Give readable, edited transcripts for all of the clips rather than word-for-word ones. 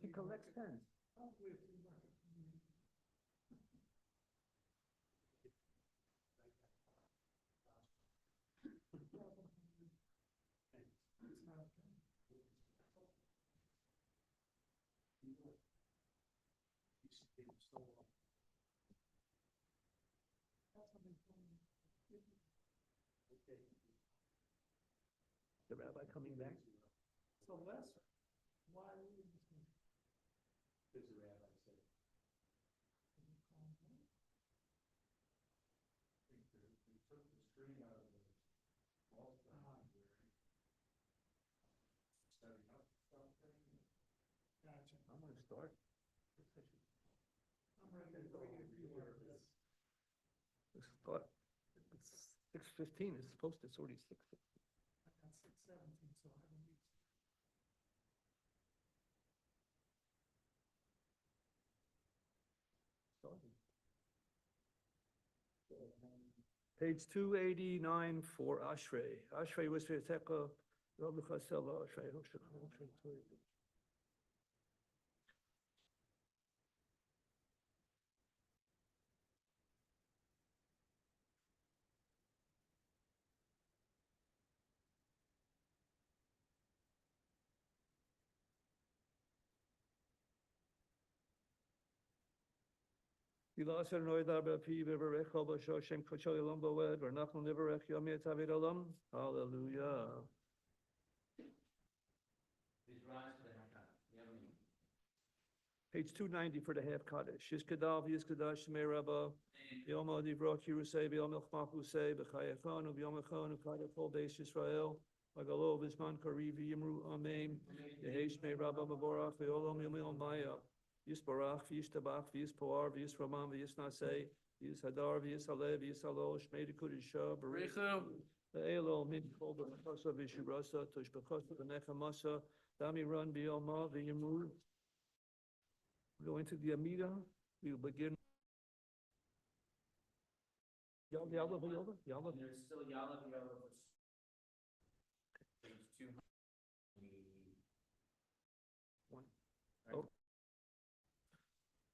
He collects pens. The rabbi coming back? So Les, why are you Because the rabbi said, they took the string out of the wall setting up something. Gotcha. I'm gonna start. I'm ready to go if you are. Let's start. It's 6:15, it's supposed to, it's already 6. I got 6:17, so I haven't reached. Page 289 for Ashrei. Ashrei was Teka, Rabbi Chasela, Ashrei. Hallelujah. Page 290 for the half Kaddish. Yizkadav, Yizkadash, Shemei Rabba, Yom Adivrot, Yerusei, Yom Elchmachusei, B'chayachanu, Yom Echanu, Kadachol, Beis Yisrael, Agalo, Bisman, Karivi, Yimru, Amen, Yehesh, Shemei Rabba, Maborach, Ve'olam, Yom Maya, Yisbarach, V'yishtabach, V'yispoar, V'yisramam, V'yisnasei, V'yishadar, V'yishalev, V'yishalo, Shmei Dekudisha, B'rechu, Ve'elo, Midkol, B'chasa, V'yishurasa, Toshbachasa, V'nechamasa, Dami Run, B'yoma, V'yimru. Go into the Amida. We will begin. There's still Yalav Yalav. Page 200. Oh.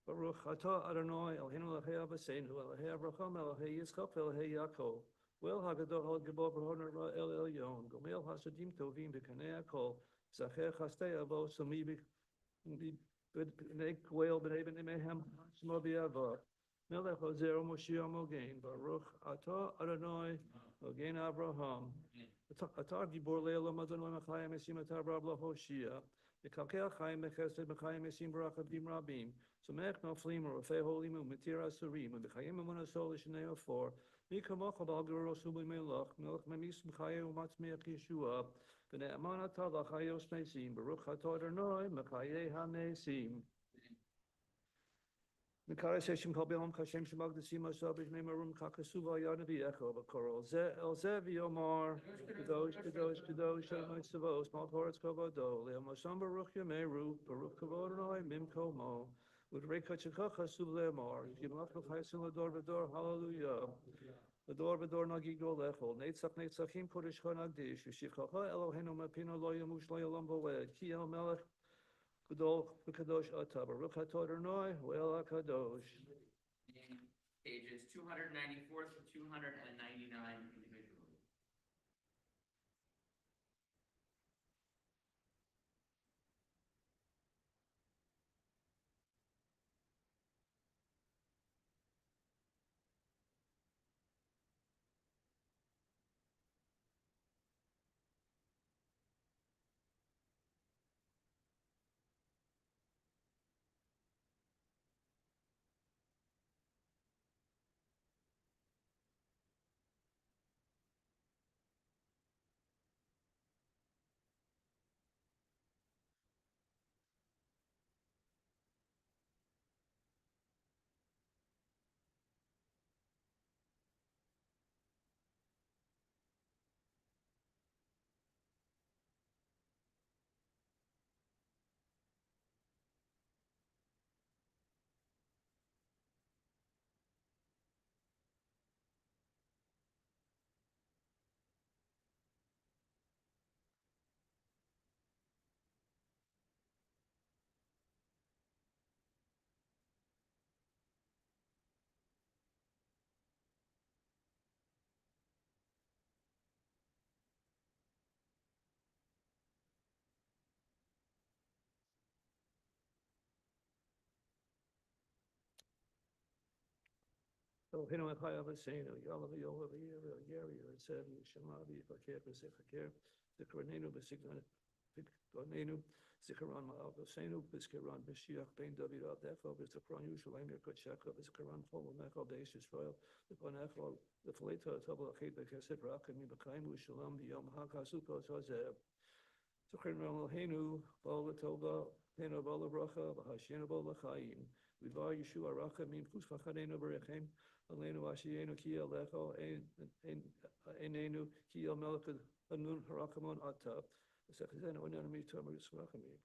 Baruch atah Adonai Eloheinu Elohei Avosseinu Elohei Avraham Elohei Yitzchak Elohei Yaakov Wel Hagadol Hagabor B'Honor El Elyon Gomel Hasadim Tovim B'Kanei Akol Zacher Chastei Avo Sami B'Nei Kwel B'Nei Mehem Shmo B'Yavah Melech Ozer Moshiach Mogen Baruch atah Adonai Mogen Avraham Atar Gibor Le'olam Adonai Machayim Esim Atar Rab LaHoshia Yekalkel Chaim Mechesed Mechayim Esim Barach Abdim Rabim Somech Noflim Rofei Holim U'Metir Asurim U'Bechayim Emun Asol L'Shnei Ofor Mikamoch Abal Geros U'Melech Melech Memis Mechayim U'Matzmiach Yeshua V'Ne'eman Atah L'Chayos Neisim Baruch Atah Adonai Mechayei HaNeisim Mikara Seshem Kol B'Yom Kashem Shemag Desim Asab B'Shnei Marum Kakasuva Yanavi Echo B'Korol El Zev Yomar Kadosh Kadosh Kadosh Adonai Tzavos Mal Toretz Kavado Le'Am Hashem Baruch Yameru Baruch Kavod Adonai Mim Komo Udrei Kachakach Hasuv Le'Amar Yimach L'Chaysim L'Dor V'Dor Hallelujah L'Dor V'Dor Nagig Olechol Neitzach Neitzachim Kodesh Chonagdish V'Shichacha Eloheinu Mapino Lo Yamush Lo Yalam Bo'ed Ki El Melech Kadosh Atah Baruch Atah Adonai Wel HaKadosh. Pages 294 to 299 individually. Eloheinu Echayav Eseinu, Yalav Yolav Yeri, Yeri, Shemavi, Fakir, Besikakir, Zikranenu, Besikranenu, Zikaran Ma'av Eseinu, Biskaran, Bishiach, Ben David Abdecho, Bisakran Yushalayim, Yerkotsheka, Biskaran, Polo Mecho, Beis Yisrael, the Panecho, the Faleta, Tabla, Chet, Bekesef, Rakim, Bakaimu, Shalom, Yom HaKasuko, Zazeb, Zikran Eloheinu, Bola Toba, Heno Bola Bracha, Bahashinu Bola Chaim, Vivar Yeshua Rachamim, Kusfachanenu Berechem, Alenu Ashienu Ki Alecho, Enenu Ki El Melech Anun Harakamon Ata, Sechazenu Enemy Tomerus Rachamim.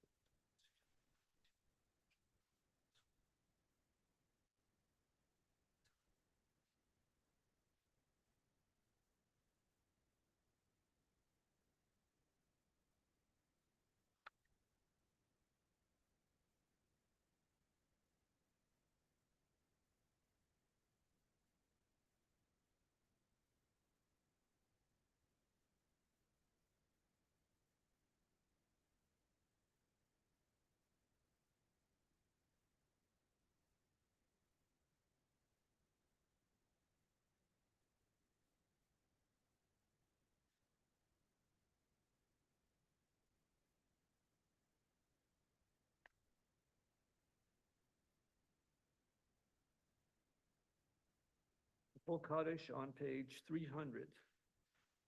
Full Kaddish on page 300.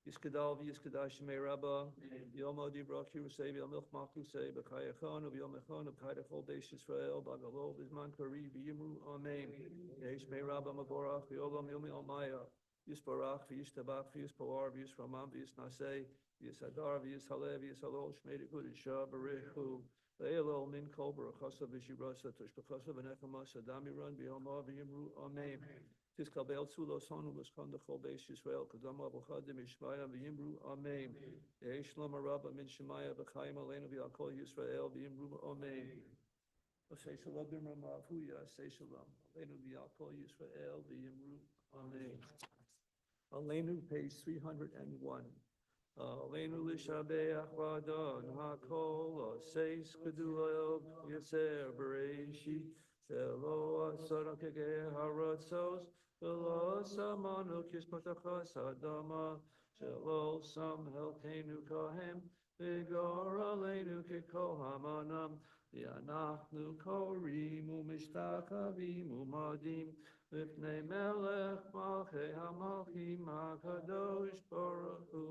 Yiskadal v'yiskadash shemei Rabba, Yomo Dibrach Yerusei v'yomilch Machusei b'chayachon v'yomechon v'chaydachol Beis Yisrael b'agalol v'zman kari v'yimru Amen. Yehi shemei Rabba maborach v'yolam yomi almaya Yisbarach v'yishtabach v'yispoar v'yisramam v'yisnasei v'yisadar v'yishaleh v'yishalol shmei dekudisha b'richu Le'elol min kol b'rachasa v'shirasa tushbachasa v'nechamasa damiran v'yomah v'yimru Amen. Tiskabel Tzulos Honu L'Shchon D'Chol Beis Yisrael Kadam Avuchadim Yishmaya V'Yimru Amen. Yehi Shlom Rabba Min Shemaya B'Chaim Aleinu V'Yakol Yisrael V'Yimru Amen. Osei Shalom B'Rama Afuya Osei Shalom Aleinu V'Yakol Yisrael V'Yimru Amen. Aleinu, page 301. Aleinu L'Shabeach V'Adon HaKol Oseis Kedua Yetzer B'Reishit Zelo Asara Kegeh Haratzos V'lo Samanu Kismatachas Adama Shelo Sam Helkenu Kohem V'gor Aleinu Kikohamanam V'anachnu Korim U'mishtachavim U'madim V'pnei Melech Malchei HaMalchim HaKadosh Baruch Hu.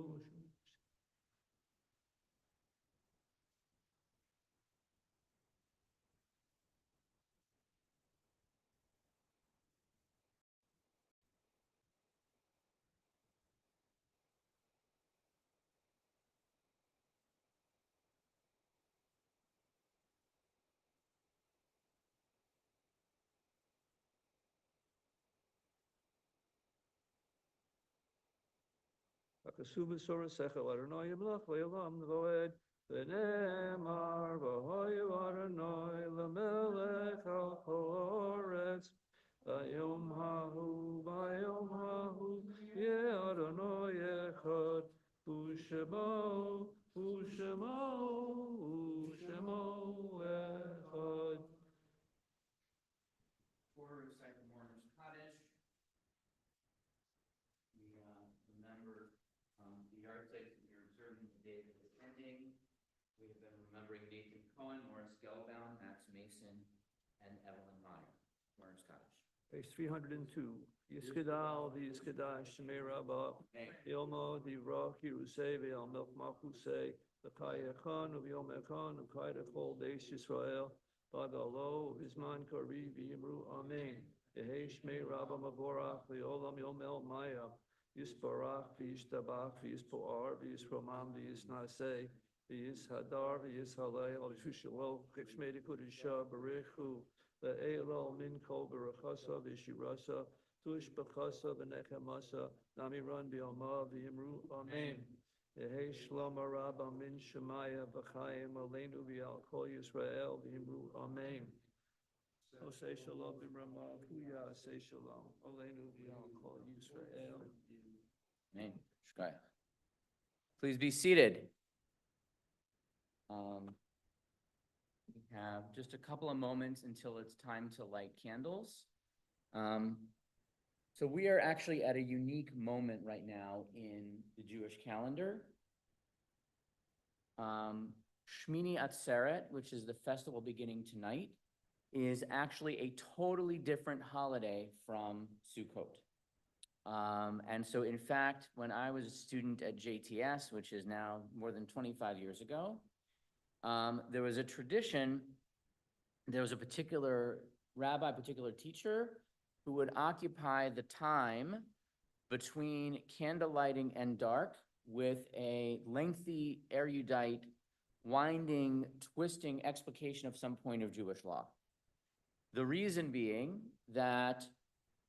Akasuba Sora Sechel Adonai Yimlach Le'olam Voed V'nemar V'hoyu Adonai L'melech Al Haaretz V'yom Hahu Ye Adonai Echad U'Shemo Echad. Before we recite the mourner's Kaddish, we remember the yardsticks that we're observing today that is ending. We have been remembering Nathan Cohen, Morris Gelbaum, Max Mason, and Evelyn Meyer. Mourner's Kaddish. Page 302. Yiskadal v'yiskadash shemei Rabba Ilmo divrach Yerusei v'yal milch Machusei v'chayachon v'yom echon v'chaydachol Beis Yisrael Bagalo Vizman Kari V'Yimru Amen. Yehi Shmei Rabba Mavorach V'Olam Yomel Maya Yisbarach V'Yishtabach V'Yispoar V'Yisromam V'Yisnasei V'Yishadar V'Yishalei V'Yishushalol Cheshmei Dekudisha B'Richu Ve'elol Min Kol B'Rachasa V'Shirasa Tush B'Chasa V'Nechemasa Namiran B'Yomah V'Yimru Amen. Yehi Shlom Rabba Min Shemaya B'Chaim Aleinu V'Yal Kol Yisrael V'Yimru Amen. Osei Shalom B'Rama Puya Osei Shalom Aleinu V'Yal Kol Yisrael. Amen. Shkaya. Please be seated. We have just a couple of moments until it's time to light candles. So we are actually at a unique moment right now in the Jewish calendar. Shemini Atzeret, which is the festival beginning tonight, is actually a totally different holiday from Sukkot. And so in fact, when I was a student at JTS, which is now more than 25 years ago, there was a tradition, there was a particular rabbi, particular teacher who would occupy the time between candle lighting and dark with a lengthy, erudite, winding, twisting explication of some point of Jewish law. The reason being that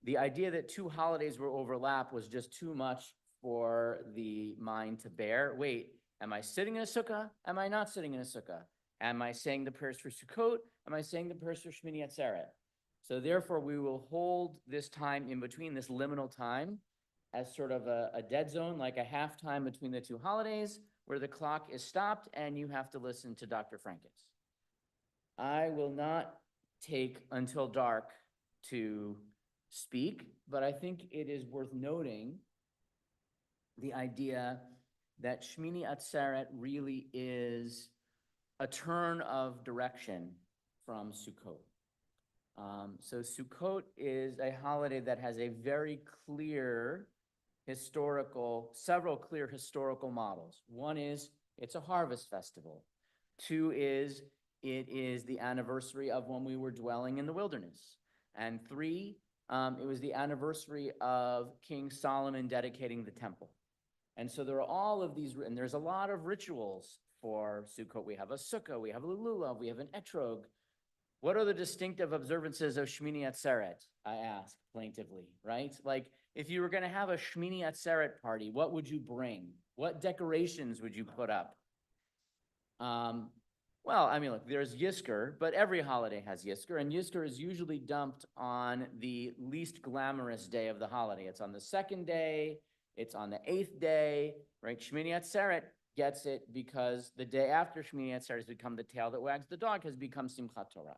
the idea that two holidays will overlap was just too much for the mind to bear. Wait, am I sitting in a sukkah? Am I not sitting in a sukkah? Am I saying the prayers for Sukkot? Am I saying the prayers for Shemini Atzeret? So therefore, we will hold this time in between, this liminal time, as sort of a dead zone, like a half time between the two holidays, where the clock is stopped and you have to listen to Dr. Francis. I will not take until dark to speak, but I think it is worth noting the idea that Shemini Atzeret really is a turn of direction from Sukkot. So Sukkot is a holiday that has a very clear several clear historical models. One is it's a harvest festival. Two is it is the anniversary of when we were dwelling in the wilderness. And three, it was the anniversary of King Solomon dedicating the temple. And so there are all of these, and there's a lot of rituals for Sukkot. We have a sukkah, we have a lulav, we have an etrog. What are the distinctive observances of Shemini Atzeret? I ask plaintively, right? Like, if you were going to have a Shemini Atzeret party, what would you bring? What decorations would you put up? Well, I mean, look, there's Yizkor, but every holiday has Yizkor, and Yizkor is usually dumped on the least glamorous day of the holiday. It's on the second day, it's on the 8th day, right? Shemini Atzeret gets it because the day after Shemini Atzeret has become the tail that wags the dog, has become Simchat Torah.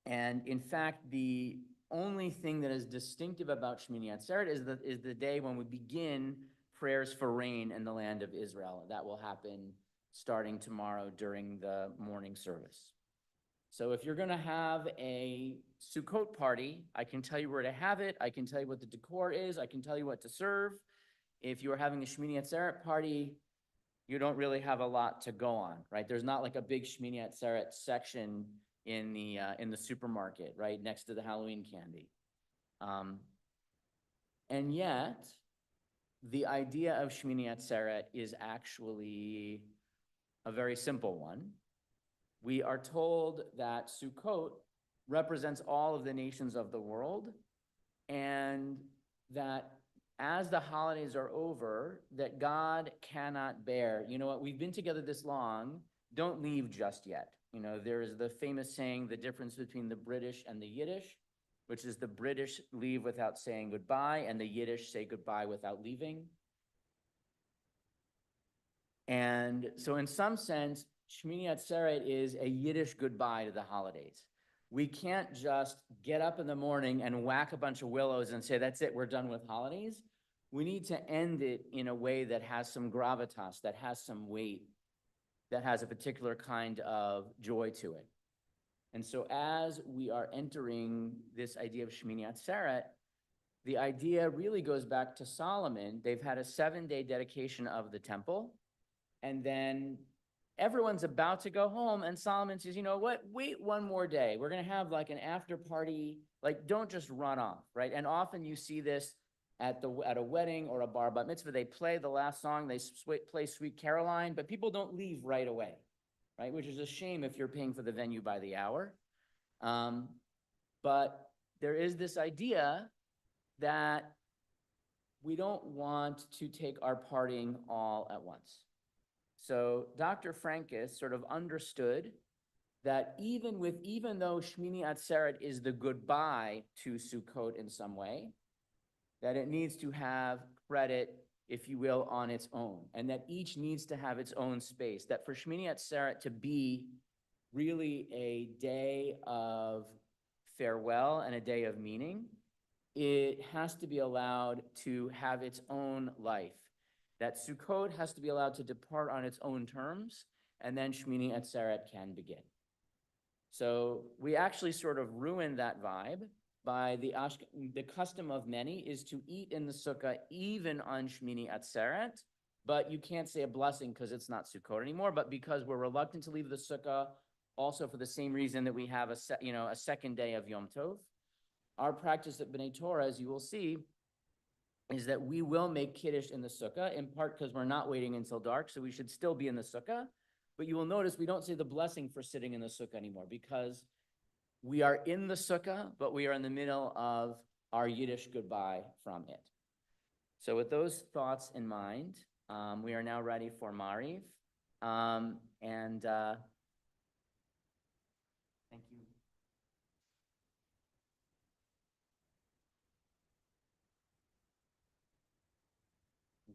And in fact, the only thing that is distinctive about Shemini Atzeret is the day when we begin prayers for rain in the land of Israel. That will happen starting tomorrow during the morning service. So if you're going to have a Sukkot party, I can tell you where to have it. I can tell you what the decor is. I can tell you what to serve. If you're having a Shemini Atzeret party, you don't really have a lot to go on, right? There's not like a big Shemini Atzeret section in the supermarket, right, next to the Halloween candy. And yet, the idea of Shemini Atzeret is actually a very simple one. We are told that Sukkot represents all of the nations of the world, and that as the holidays are over, that God cannot bear, you know what, we've been together this long, don't leave just yet. You know, there is the famous saying, the difference between the British and the Yiddish, which is the British leave without saying goodbye, and the Yiddish say goodbye without leaving. And so in some sense, Shemini Atzeret is a Yiddish goodbye to the holidays. We can't just get up in the morning and whack a bunch of willows and say, that's it, we're done with holidays. We need to end it in a way that has some gravitas, that has some weight, that has a particular kind of joy to it. And so as we are entering this idea of Shemini Atzeret, the idea really goes back to Solomon. They've had a 7-day dedication of the temple, and then everyone's about to go home, and Solomon says, you know what, wait one more day. We're going to have like an after party. Like, don't just run off, right? And often you see this at a wedding or a bar bat mitzvah. They play the last song, they play Sweet Caroline, but people don't leave right away, right? Which is a shame if you're paying for the venue by the hour. But there is this idea that we don't want to take our partying all at once. So Dr. Francis sort of understood that even though Shemini Atzeret is the goodbye to Sukkot in some way, that it needs to have credit, if you will, on its own, and that each needs to have its own space, that for Shemini Atzeret to be really a day of farewell and a day of meaning, it has to be allowed to have its own life. That Sukkot has to be allowed to depart on its own terms, and then Shemini Atzeret can begin. So we actually sort of ruined that vibe by the custom of many is to eat in the sukkah even on Shemini Atzeret, but you can't say a blessing because it's not Sukkot anymore, but because we're reluctant to leave the sukkah, also for the same reason that we have a second day of Yom Tov. Our practice at B'nai Torah, as you will see, is that we will make Kiddush in the sukkah, in part because we're not waiting until dark, so we should still be in the sukkah. But you will notice we don't say the blessing for sitting in the sukkah anymore because we are in the sukkah, but we are in the middle of our Yiddish goodbye from it. So with those thoughts in mind, we are now ready for Mariv. Thank you.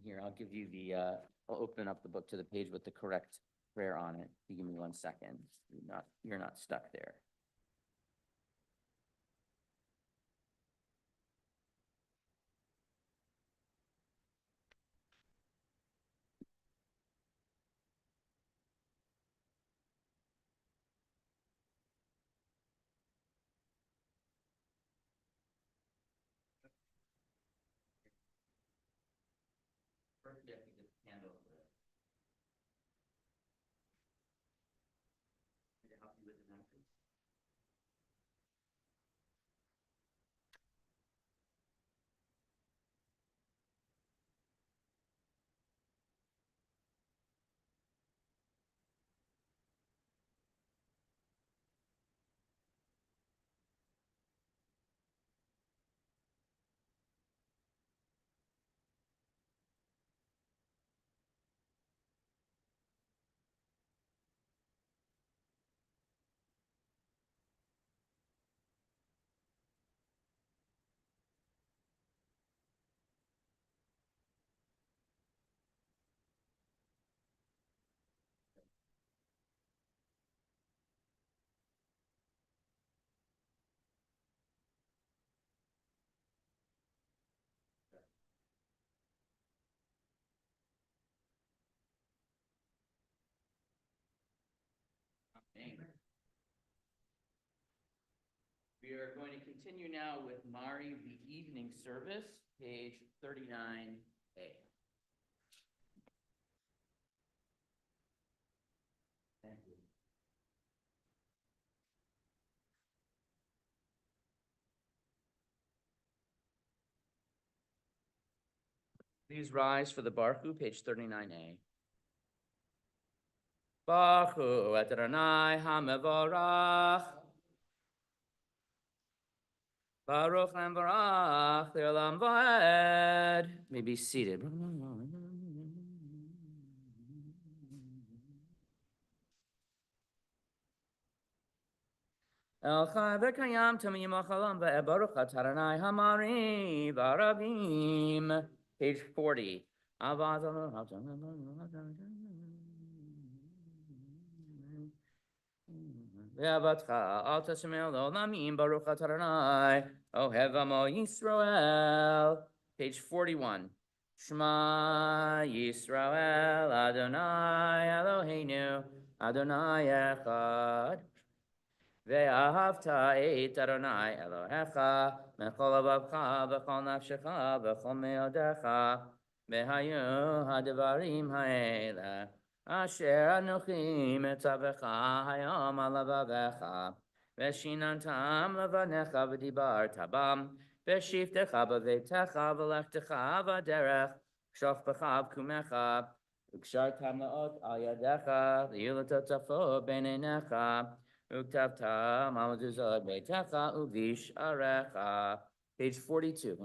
Here, I'll give you I'll open up the book to the page with the correct prayer on it. You give me 1 second. You're not stuck there. First, you have to get the candle for it. To help you with the napkins. Amen. We are going to continue now with Mari, the evening service, page 39A. Thank you. Please rise for the Baruch, page 39A. Baruch Hu et Adonai HaMevorach. Baruch Lam Barach Le'olam Vaed. May be seated. El Chai V'Kayam Tamim Achalam Ve'Baruch Adonai Hamari V'Arabim. Page 40. Ve'avatcha al tasmei l'olamim Baruch Adonai Ohev Amo Yisrael. Page 41. Shema Yisrael Adonai Eloheinu Adonai Echad. Ve'ahavta et Adonai Elohecha mechol avavcha v'chol nafshecha v'chol me'odecha ve'hayu hadavarim ha'ela asher anochi metzavecha hayom al avavecha ve'shinantam levanecha v'dibarta bam ve'shiftecha b'veitecha v'lechtecha v'derech shoch b'cha v'kumecha v'kshartam la'ot al yadecha v'yulatatafo b'neinecha Uktavta Mamaduzad Beitecha Uvish Arecha. Page 42.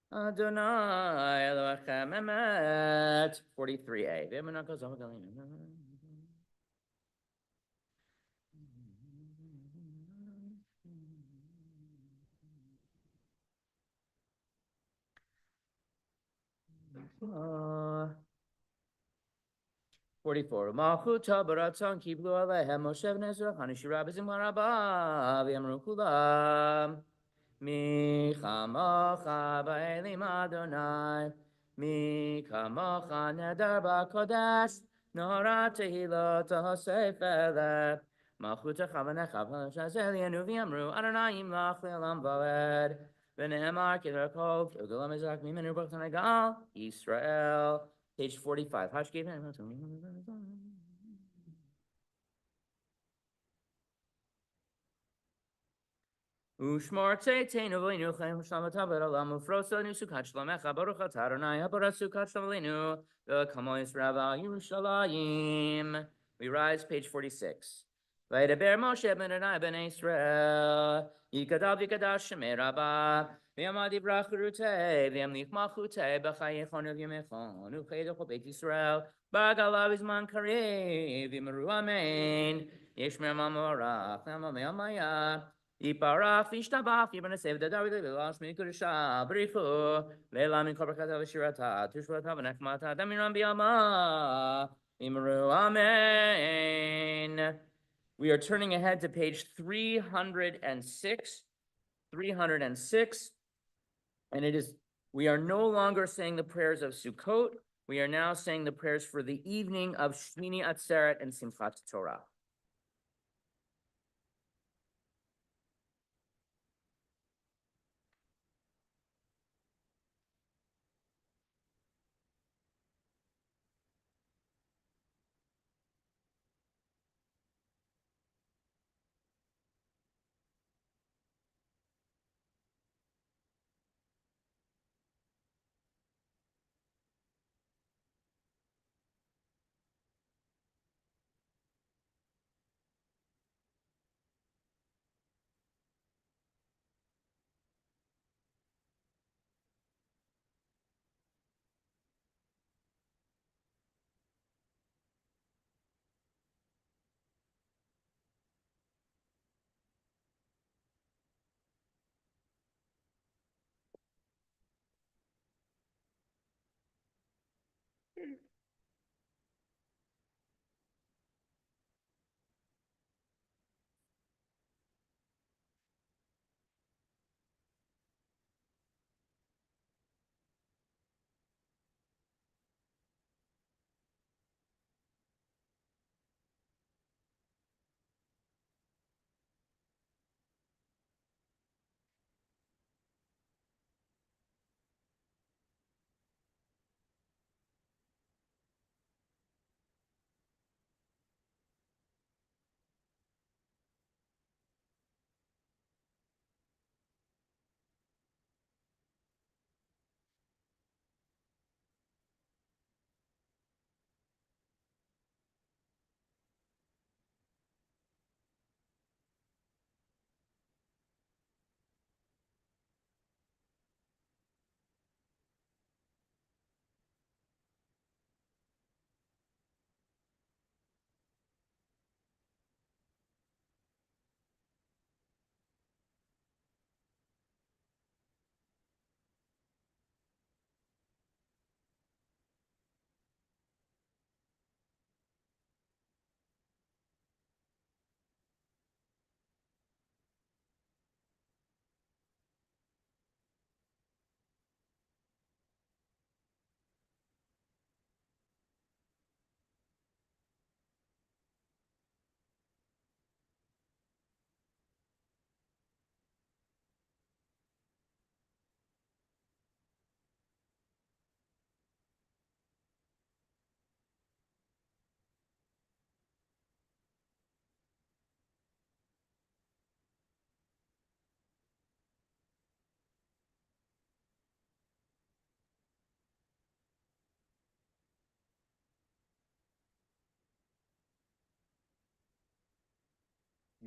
Adonai Elohechem Emet. 43a. 44. Malchuta baratzon kiblu alehem Moshe b'nei Zerach Hanishira b'zim haraba v'yamru kulam Mi chamocha ba'elim Adonai Mi kamocha nedar ba'kodesh Nora tehilot ha'sef elef Malchuta chavanecha v'shazel yenu v'yamru Adonai yimlach le'olam v'aled V'ne'emar k'derkov U'golam ezak mimenu b'chtanei gal Yisrael. Page 45. Ushmar teinu v'leinu chaim shlama taber alam ufrosa nu sukat shlamecha baruch atah Adonai habarat sukat shlama v'kamo Yisrael Yerushalayim. We rise, page 46. V'yidaber Moshe b'nai b'nei Yisrael yikadav yikadash shemei rabba v'yamad yivrach urutei v'yamlich malchutei b'chayechon v'yamechon u'cheidach beit Yisrael b'agalav izman karev v'yimeru amen yishmer mamorach v'yamamei amaya Yiparach v'ishtabach v'yibanesev dadar v'yilash mikudusha b'richu le'la min kol brakata v'shirata tushvata v'nechmata damiram b'yama v'yimeru amen. We are turning ahead to page 306. 306. And we are no longer saying the prayers of Sukkot. We are now saying the prayers for the evening of Shemini Atzeret and Simchat Torah.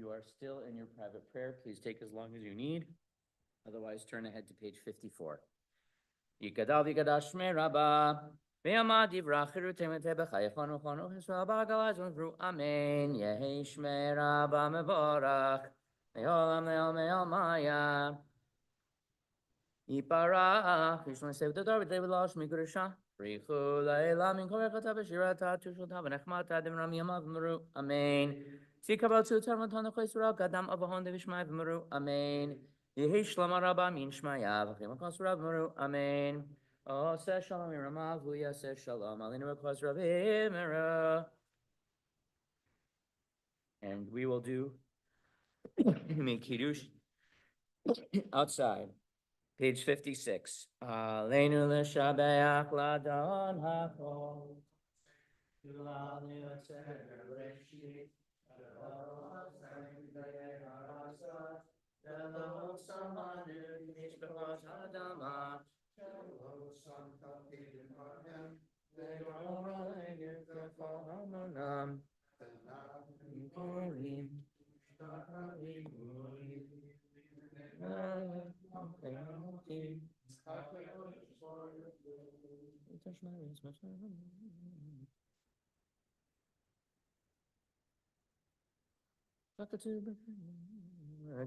You are still in your private prayer. Please take as long as you need. Otherwise, turn ahead to page 54. Yikadav yikadash shmei rabba. Ve'amad yivrach chirutem b'chayechon u'chon u'Yisrael ba'galaz u'vru amen. Yehi shmei rabba mevorach. Me'olam le'ol me'ol maya. Yiparach, Yishma Sev the David, David Losh, Migrisha, Richu, Laila, Min Korekata, Bashirata, Tushota, Benechmata, Demram Yamav Muru, Amen. Tikabot to Tarmatan, Khaisra, Gadam Abahon, Devishmai Muru, Amen. Yehish Lamaraba, Min Shmaya, Himakosra Muru, Amen. Oh, say Shalom, Iramav, Huya, say Shalom, Alina Kosra, Mira. And we will do Kiddush outside. Page 56. Aleinu l'shabeach ladon hakol. Yulani l'tzer reshit. Velo samanu mishpachot hadama. Velo samkapidim hahem. Velo ra'egim kefal hamonam. Korim. Shtacharim urim.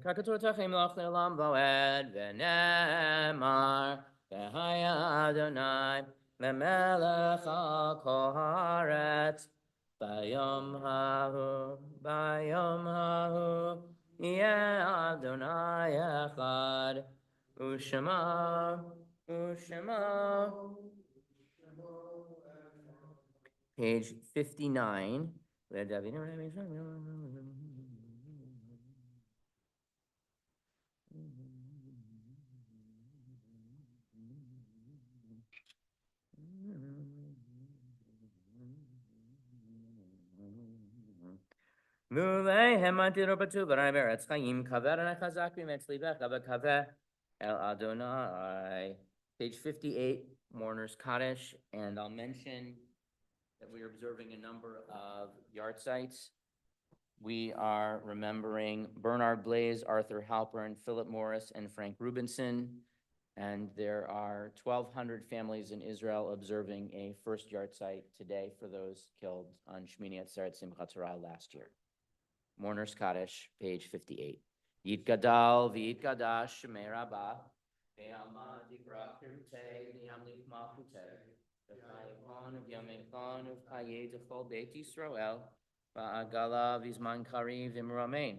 Kakatur tachim loch le'olam v'oed v'nemar v'haya Adonai le'melech ha'kol haaretz bayom hahu yeh Adonai echad u'shema page 59. Muleihem antiru batu v'rai beretz chayim kaver anachazak b'metzlivech kaver el Adonai. Page 58, Mourner's Kaddish, and I'll mention that we are observing a number of yard sites. We are remembering Bernard Blaze, Arthur Halpern, Philip Morris, and Frank Rubinson. And there are 1,200 families in Israel observing a first yard site today for those killed on Shemini Atzeret Eve last year. Mourner's Kaddish, page 58. Yit gadal v'yit gadash shemei rabah ve'alma dikra pirutei v'yamlik malchutei v'chayekon v'yamekon v'chayei d'chol beit Yisrael v'agala v'zman kariv v'muramein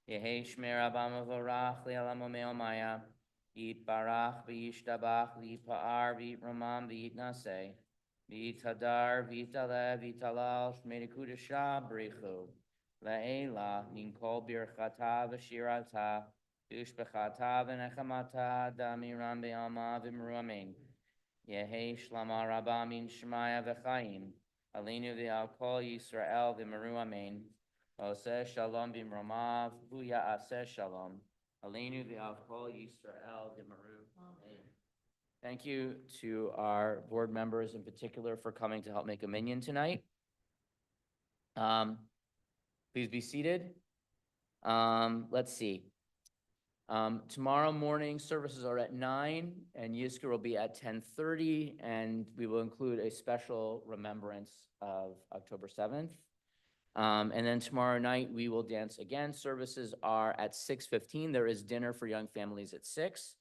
yehei shmei rabah mavorach li'alamo me'omaya yit barach v'yishtabach v'yipa'ar v'yitramam v'yitnaseh v'yitadar v'yitalev v'yitalal shmei dekudasha b'richu La'ela ninkol birchata v'shirata v'ushbechata v'nechamata damiram be'alma v'imru amen. Yehei shlama rabba min shemaya v'chaim alinu v'al kol Yisrael v'imru amen. Oseh shalom b'imromav huya aseh shalom alinu v'al kol Yisrael v'imru amen. Thank you to our board members in particular for coming to help make a minyan tonight. Please be seated. Let's see. Tomorrow morning services are at 9 and Yizkor will be at 10:30, and we will include a special remembrance of October 7th. And then tomorrow night we will dance again. Services are at 6:15. There is dinner for young families at 6.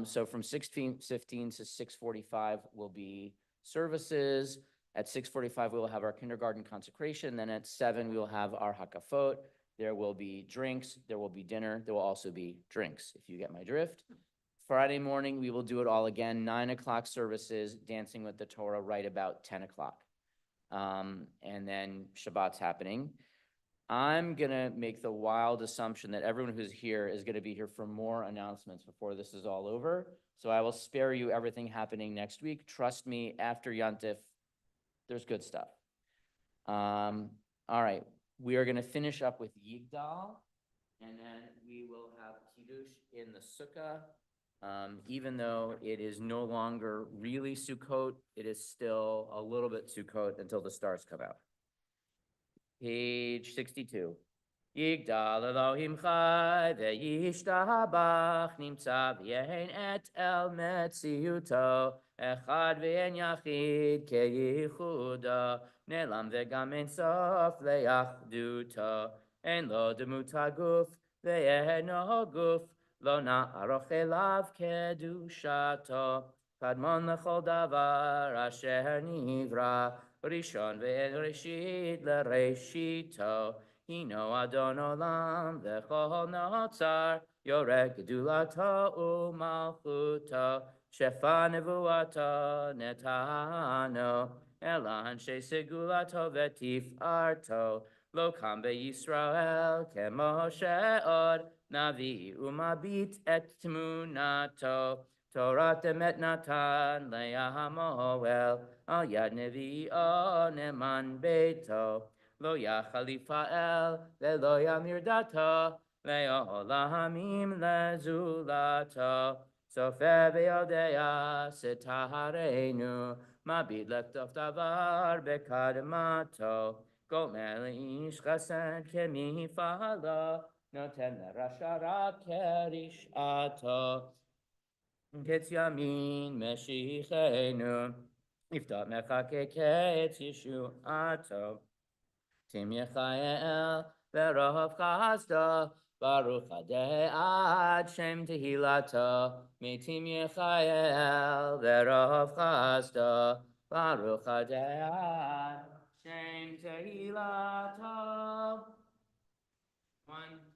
So from 6:15 to 6:45 will be services. At 6:45, we will have our kindergarten consecration. Then at 7, we will have our hakafot. There will be drinks. There will be dinner. There will also be drinks, if you get my drift. Friday morning, we will do it all again. 9 o'clock services, dancing with the Torah right about 10 o'clock. And then Shabbat's happening. I'm going to make the wild assumption that everyone who's here is going to be here for more announcements before this is all over. So I will spare you everything happening next week. Trust me, after Yontif, there's good stuff. All right, we are going to finish up with Yigdal, and then we will have Kiddush in the Sukkah. Even though it is no longer really Sukkot, it is still a little bit Sukkot until the stars come out. Page 62. Yigdal Elohim Chai ve'yishtabach nimtza v'yein et el metziuto echad ve'en yachid keyichuda nelam ve'gam en sof le'achduto en lo demut haguf ve'en no guf lo na'aroch elav kedushato, kadmon lechol davar asher nivra, rishon ve'el reshit lereshito, hino adon olam v'chol notzar, yoreh gedulato u'malchuto, shefa nevuato netano, elan shesegulato v'tif'arto, lo kam beYisrael kemoshe od, navi umabit et tmunato, Torat emet natan le'amoel, al yad nevi'o neman beito, lo yachal Yifa'el ve'lo yamir dato, le'olamim lezulato, sofer ve'yodea setarenu, mabid lektof davar bekadmato, gomer le'ish chesed kemifalo, noten lerasha rak kerish'ato, Ketz yamin meshichenu, iftat mechake ketz yeshuato, tim yechael v'rohav chasda, baruch adeh ad shem tehilato, mitim yechael v'rohav chasda, baruch adeh ad shem tehilato. One.